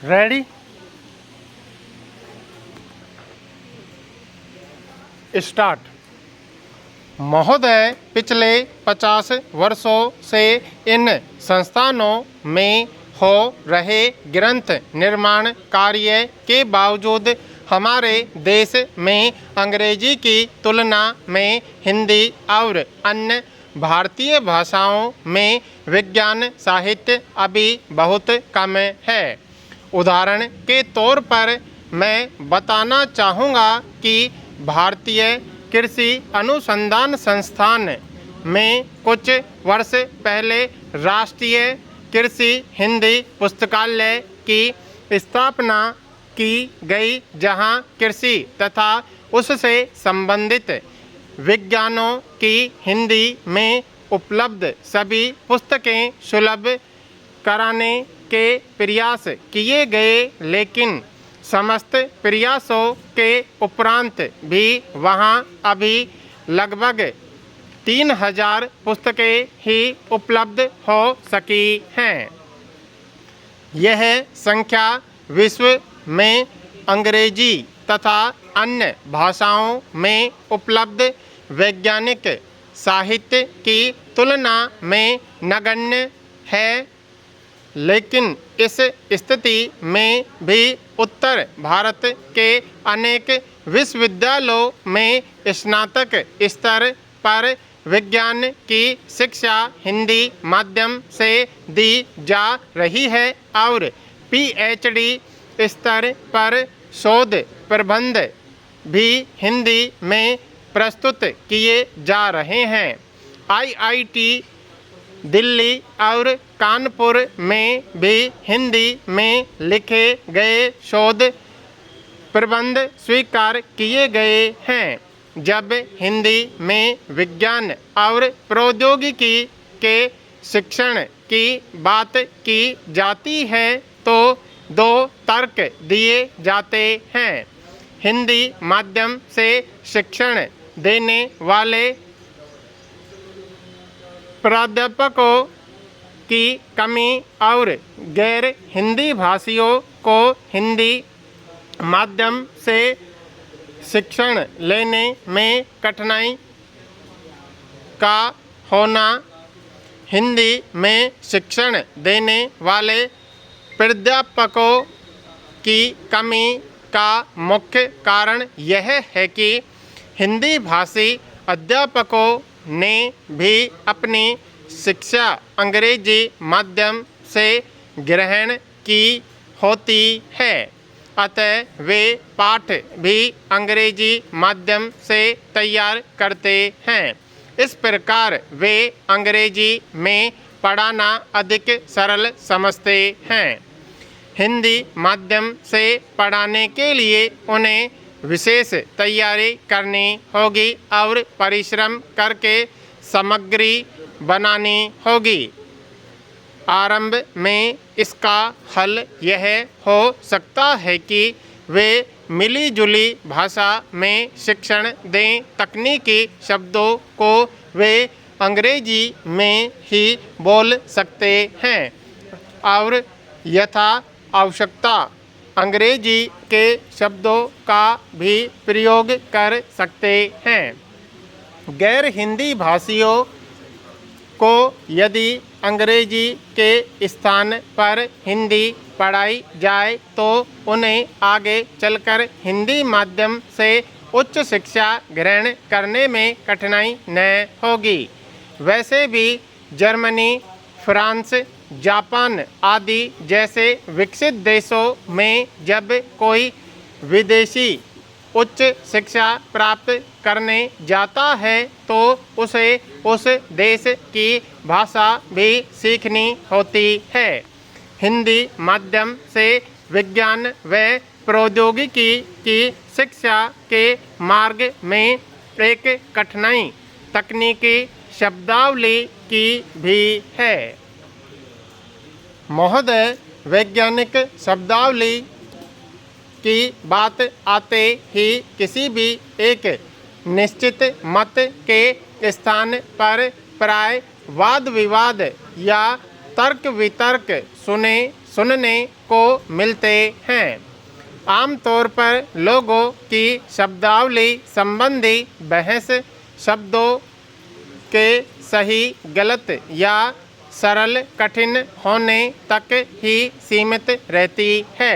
Ready start. महोदय, पिछले 50 वर्षों से इन संस्थानों में हो रहे ग्रंथ निर्माण कार्य के बावजूद हमारे देश में अंग्रेजी की तुलना में हिंदी और अन्य भारतीय भाषाओं में विज्ञान साहित्य अभी बहुत कम है। उदाहरण के तौर पर मैं बताना चाहूँगा कि भारतीय कृषि अनुसंधान संस्थान में कुछ वर्ष पहले राष्ट्रीय कृषि हिंदी पुस्तकालय की स्थापना की गई, जहां कृषि तथा उससे संबंधित विज्ञानों की हिंदी में उपलब्ध सभी पुस्तकें सुलभ कराने के प्रयास किए गए, लेकिन समस्त प्रयासों के उपरांत भी वहां अभी लगभग 3000 पुस्तकें ही उपलब्ध हो सकी हैं। यह संख्या विश्व में अंग्रेजी तथा अन्य भाषाओं में उपलब्ध वैज्ञानिक साहित्य की तुलना में नगण्य है, लेकिन इस स्थिति में भी उत्तर भारत के अनेक विश्वविद्यालयों में स्नातक स्तर पर विज्ञान की शिक्षा हिंदी माध्यम से दी जा रही है और पीएचडी स्तर पर शोध प्रबंध भी हिंदी में प्रस्तुत किए जा रहे हैं। आईआईटी दिल्ली और कानपुर में भी हिंदी में लिखे गए शोध प्रबंध स्वीकार किए गए हैं। जब हिंदी में विज्ञान और प्रौद्योगिकी के शिक्षण की बात की जाती है तो दो तर्क दिए जाते हैं। हिंदी माध्यम से शिक्षण देने वाले प्राध्यापकों की कमी और गैर हिंदी भाषियों को हिंदी माध्यम से शिक्षण लेने में कठिनाई का होना हिंदी में शिक्षण देने वाले प्राध्यापकों की कमी का मुख्य कारण यह है कि हिंदी भाषी अध्यापकों ने भी अपनी शिक्षा अंग्रेजी माध्यम से ग्रहण की होती है, अतः वे पाठ भी अंग्रेजी माध्यम से तैयार करते हैं। इस प्रकार वे अंग्रेजी में पढ़ाना अधिक सरल समझते हैं। हिंदी माध्यम से पढ़ाने के लिए उन्हें विशेष तैयारी करनी होगी और परिश्रम करके सामग्री बनानी होगी। आरंभ में इसका हल यह हो सकता है कि वे मिली-जुली भाषा में शिक्षण दें। तकनीकी शब्दों को वे अंग्रेजी में ही बोल सकते हैं और यथा आवश्यकता अंग्रेजी के शब्दों का भी प्रयोग कर सकते हैं। गैर हिंदी भाषियों को यदि अंग्रेजी के स्थान पर हिंदी पढ़ाई जाए तो उन्हें आगे चलकर हिंदी माध्यम से उच्च शिक्षा ग्रहण करने में कठिनाई न होगी। वैसे भी जर्मनी, फ्रांस, जापान आदि जैसे विकसित देशों में जब कोई विदेशी उच्च शिक्षा प्राप्त करने जाता है तो उसे उस देश की भाषा भी सीखनी होती है। हिंदी माध्यम से विज्ञान व प्रौद्योगिकी की शिक्षा के मार्ग में एक कठिनाई तकनीकी शब्दावली की भी है। महोदय, वैज्ञानिक शब्दावली की बात आते ही किसी भी एक निश्चित मत के स्थान पर प्राय वाद विवाद या तर्क वितर्क सुने सुनने को मिलते हैं। आमतौर पर लोगों की शब्दावली संबंधी बहस शब्दों के सही गलत या सरल कठिन होने तक ही सीमित रहती है।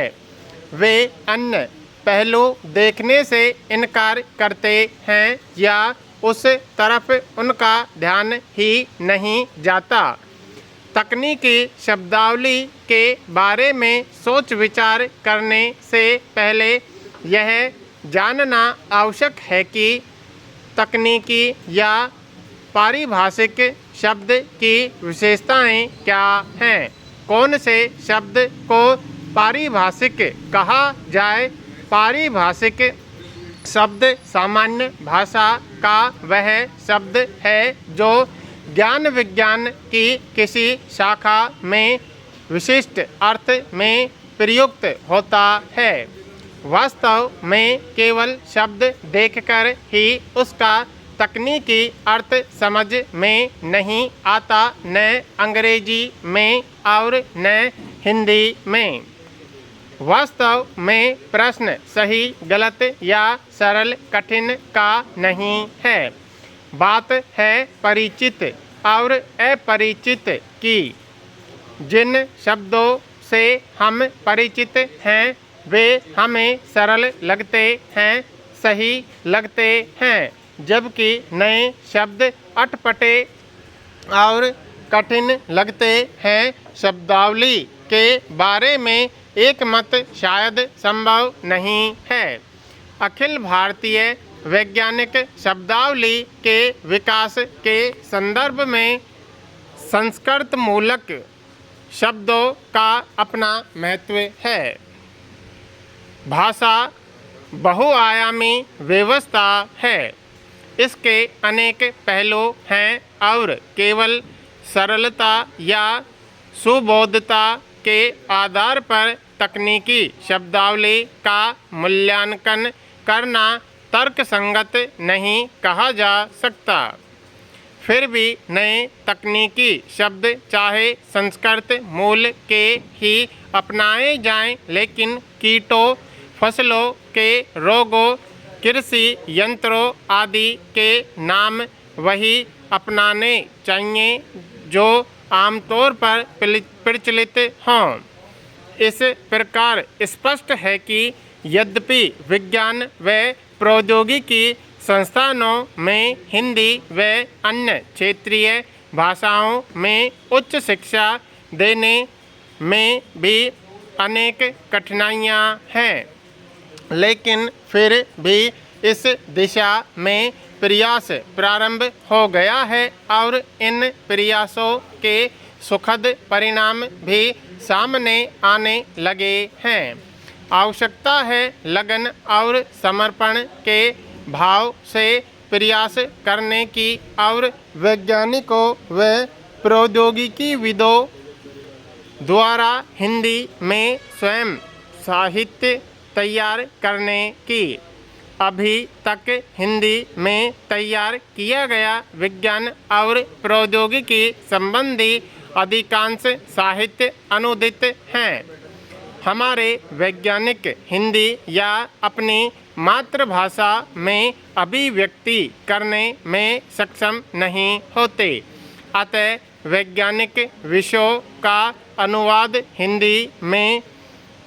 वे अन्य पहलू देखने से इनकार करते हैं या उस तरफ उनका ध्यान ही नहीं जाता। तकनीकी शब्दावली के बारे में सोच विचार करने से पहले यह जानना आवश्यक है कि तकनीकी या पारिभाषिक शब्द की विशेषताएं क्या हैं। कौन से शब्द को पारिभाषिक कहा जाए। पारिभाषिक शब्द सामान्य भाषा का वह शब्द है जो ज्ञान विज्ञान की किसी शाखा में विशिष्ट अर्थ में प्रयुक्त होता है। वास्तव में केवल शब्द देखकर ही उसका तकनीकी अर्थ समझ में नहीं आता, न अंग्रेजी में और न हिंदी में। वास्तव में प्रश्न सही गलत या सरल कठिन का नहीं है। बात है परिचित और अपरिचित की। जिन शब्दों से हम परिचित हैं वे हमें सरल लगते हैं, सही लगते हैं, जबकि नए शब्द अटपटे और कठिन लगते हैं। शब्दावली के बारे में एक मत शायद संभव नहीं है। अखिल भारतीय वैज्ञानिक शब्दावली के विकास के संदर्भ में संस्कृत मूलक शब्दों का अपना महत्व है। भाषा बहुआयामी व्यवस्था है। इसके अनेक पहलू हैं और केवल सरलता या सुबोधता के आधार पर तकनीकी शब्दावली का मूल्यांकन करना तर्कसंगत नहीं कहा जा सकता। फिर भी नए तकनीकी शब्द चाहे संस्कृत मूल के ही अपनाए जाएं, लेकिन कीटों, फसलों के रोगों, कृषि यंत्रों आदि के नाम वही अपनाने चाहिए जो आमतौर पर प्रचलित हों। इस प्रकार स्पष्ट है कि यद्यपि विज्ञान व प्रौद्योगिकी संस्थानों में हिंदी व अन्य क्षेत्रीय भाषाओं में उच्च शिक्षा देने में भी अनेक कठिनाइयाँ हैं, लेकिन फिर भी इस दिशा में प्रयास प्रारंभ हो गया है और इन प्रयासों के सुखद परिणाम भी सामने आने लगे हैं। आवश्यकता है लगन और समर्पण के भाव से प्रयास करने की और वैज्ञानिकों व प्रौद्योगिकीविदों द्वारा हिंदी में स्वयं साहित्य तैयार करने की। अभी तक हिंदी में तैयार किया गया विज्ञान और प्रौद्योगिकी संबंधी अधिकांश साहित्य अनुदित हैं। हमारे वैज्ञानिक हिंदी या अपनी मातृभाषा में अभिव्यक्ति करने में सक्षम नहीं होते। अतः वैज्ञानिक विषयों का अनुवाद हिंदी में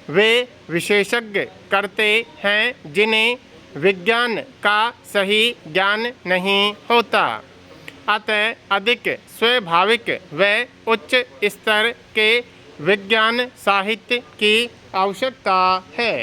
वे विशेषज्ञ करते हैं जिन्हें विज्ञान का सही ज्ञान नहीं होता। अतः अधिक स्वाभाविक व उच्च स्तर के विज्ञान साहित्य की आवश्यकता है।